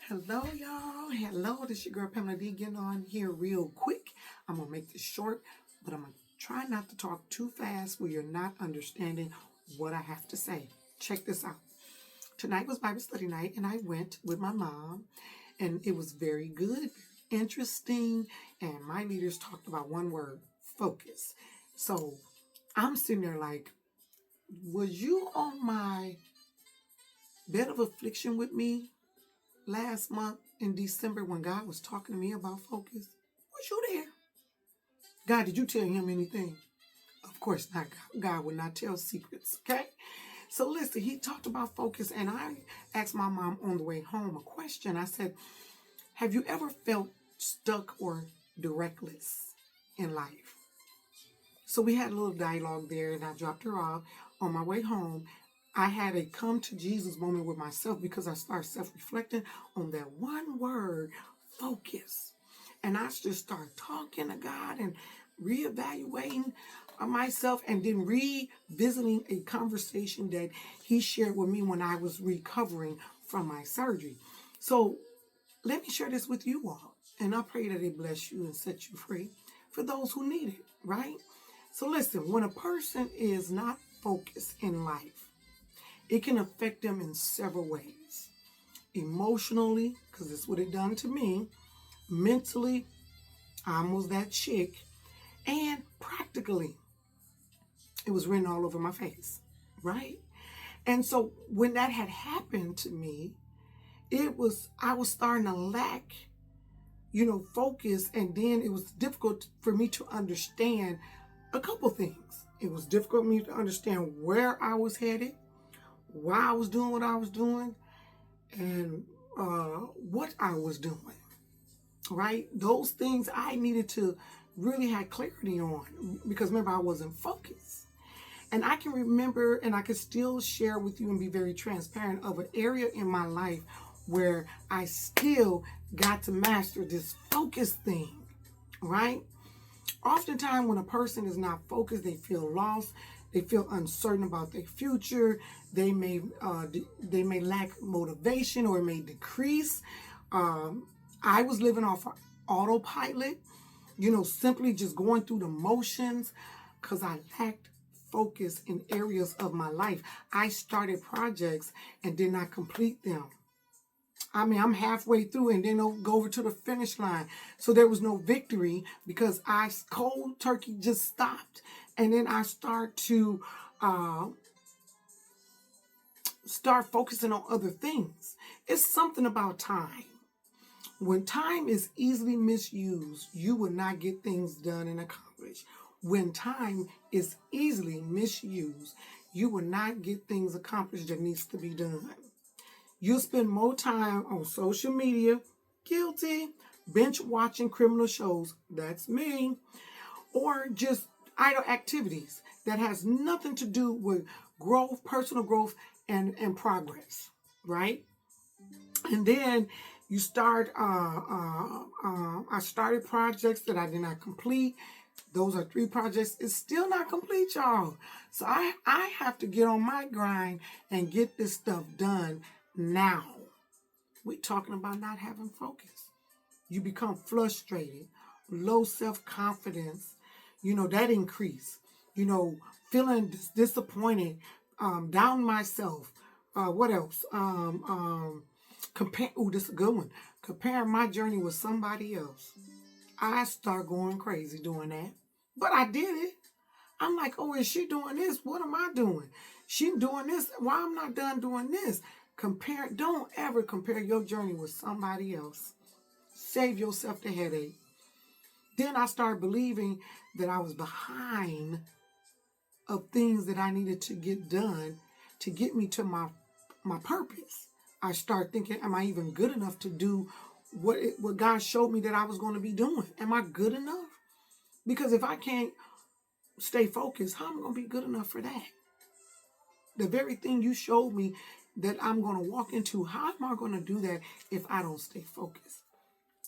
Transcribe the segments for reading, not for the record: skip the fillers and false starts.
Hello, y'all. Hello, this your girl Pamela D getting on here real quick. I'm going to make this short, but I'm going to try not to talk too fast where you're not understanding what I have to say. Check this out. Tonight was Bible study night, and I went with my mom, and it was very good, interesting, and my leaders talked about one word, focus. So I'm sitting there like, was you on my bed of affliction with me last month in December when God was talking to me about focus? Was you there? God, did you tell him anything? Of course not. God would not tell secrets, okay? So listen, he talked about focus, and I asked my mom on the way home a question. I said, have you ever felt stuck or directless in life? So we had a little dialogue there, and I dropped her off. On my way home, I had a come to Jesus moment with myself because I started self-reflecting on that one word, focus. And I just started talking to God and reevaluating myself, and then revisiting a conversation that he shared with me when I was recovering from my surgery. So let me share this with you all, and I pray that it bless you and set you free for those who need it, right? So listen, when a person is not focused in life, it can affect them in several ways. Emotionally, because it's what it done to me. Mentally, I was that chick. And practically, it was written all over my face, right? And so when that had happened to me, I was starting to lack, focus. And then it was difficult for me to understand a couple things. It was difficult for me to understand where I was headed, why I was doing what I was doing, and what I was doing, right? Those things I needed to really have clarity on, because remember, I wasn't focused. And I can remember, and I can still share with you and be very transparent of an area in my life where I still got to master this focus thing, right? Oftentimes when a person is not focused, they feel lost. They feel uncertain about their future. They may lack motivation, or it may decrease. I was living off autopilot, simply just going through the motions because I lacked focus in areas of my life. I started projects and did not complete them. I mean, I'm halfway through and then go over to the finish line. So there was no victory because I cold turkey just stopped. And then I start focusing on other things. It's something about time. When time is easily misused, you will not get things done and accomplished. When time is easily misused, you will not get things accomplished that needs to be done. You'll spend more time on social media, guilty, binge watching criminal shows, that's me, or just idle activities that has nothing to do with growth, personal growth, and progress, right? And then you start, I started projects that I did not complete. Those are 3 projects. It's still not complete, y'all. So I have to get on my grind and get this stuff done now. We're talking about not having focus. You become frustrated, low self-confidence, that increase, feeling disappointed, down myself. What else? This is a good one. Comparing my journey with somebody else. I start going crazy doing that. But I did it. I'm like, oh, is she doing this? What am I doing? She doing this. Why I'm not done doing this? Don't ever compare your journey with somebody else. Save yourself the headache. Then I started believing that I was behind of things that I needed to get done to get me to my purpose. I started thinking, am I even good enough to do what God showed me that I was going to be doing? Am I good enough? Because if I can't stay focused, how am I going to be good enough for that? The very thing you showed me that I'm going to walk into, how am I going to do that if I don't stay focused?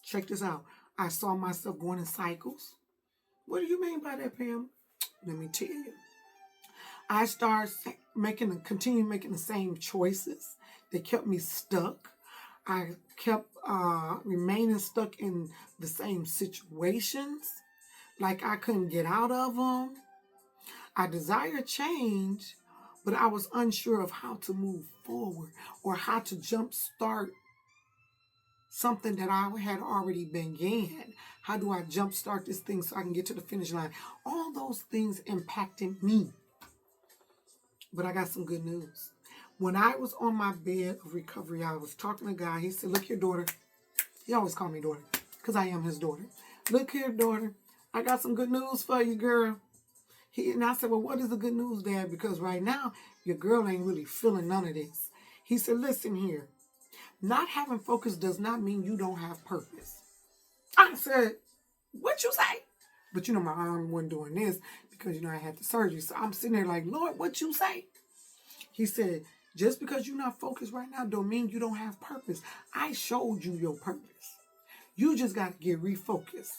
Check this out. I saw myself going in cycles. What do you mean by that, Pam? Let me tell you. I started continue making the same choices that kept me stuck. I kept remaining stuck in the same situations, like I couldn't get out of them. I desired change, but I was unsure of how to move forward or how to jumpstart something that I had already began. How do I jumpstart this thing so I can get to the finish line? All those things impacted me. But I got some good news. When I was on my bed of recovery, I was talking to a guy. He said, look here, daughter. He always called me daughter because I am his daughter. Look here, daughter. I got some good news for you, girl. And I said, well, what is the good news, Dad? Because right now, your girl ain't really feeling none of this. He said, listen here. Not having focus does not mean you don't have purpose. I said, what you say? But you know, my arm wasn't doing this because, you know, I had the surgery. So I'm sitting there like, Lord, what you say? He said, just because you're not focused right now don't mean you don't have purpose. I showed you your purpose. You just got to get refocused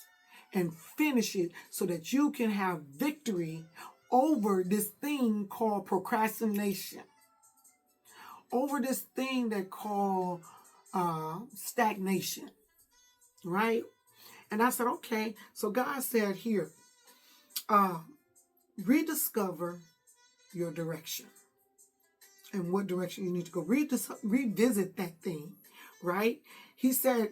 and finish it so that you can have victory over this thing called procrastination, over this thing that called stagnation, right? And I said, okay. So God said here, rediscover your direction and what direction you need to go. Revisit that thing, right? He said,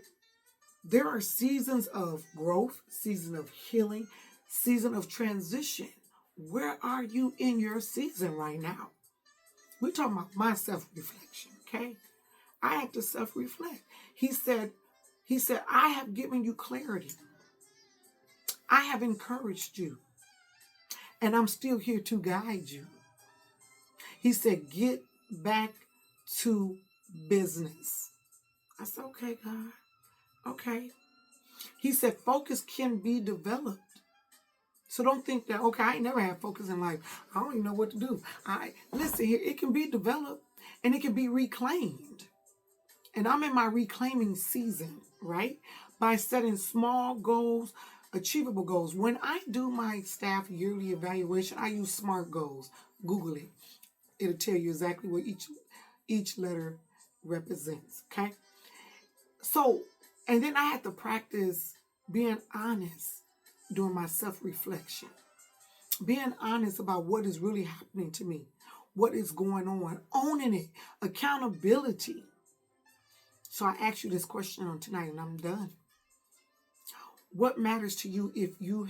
there are seasons of growth, season of healing, season of transition. Where are you in your season right now? We're talking about my self-reflection, okay? I had to self-reflect. He said, I have given you clarity. I have encouraged you. And I'm still here to guide you. He said, get back to business. I said, okay, God. Okay. He said, focus can be developed. So don't think that, okay, I ain't never had focus in life. I don't even know what to do. Listen here, it can be developed and it can be reclaimed. And I'm in my reclaiming season, right? By setting small goals, achievable goals. When I do my staff yearly evaluation, I use SMART goals. Google it. It'll tell you exactly what each letter represents, okay? So, and then I had to practice being honest during my self-reflection. Being honest about what is really happening to me, what is going on, owning it, accountability. So I asked you this question on tonight and I'm done. What matters to you if you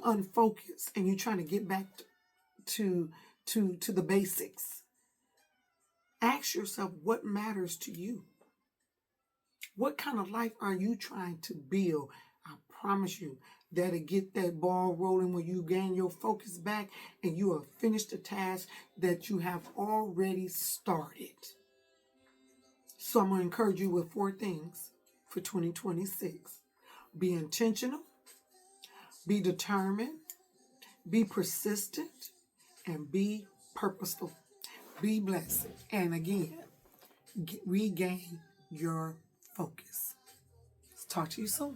unfocused and you're trying to get back to the basics? Ask yourself what matters to you. What kind of life are you trying to build? I promise you that'll get that ball rolling when you gain your focus back and you have finished the task that you have already started. So I'm going to encourage you with 4 things for 2026. Be intentional, be determined, be persistent, and be purposeful. Be blessed. And again, regain your focus. Talk to you soon.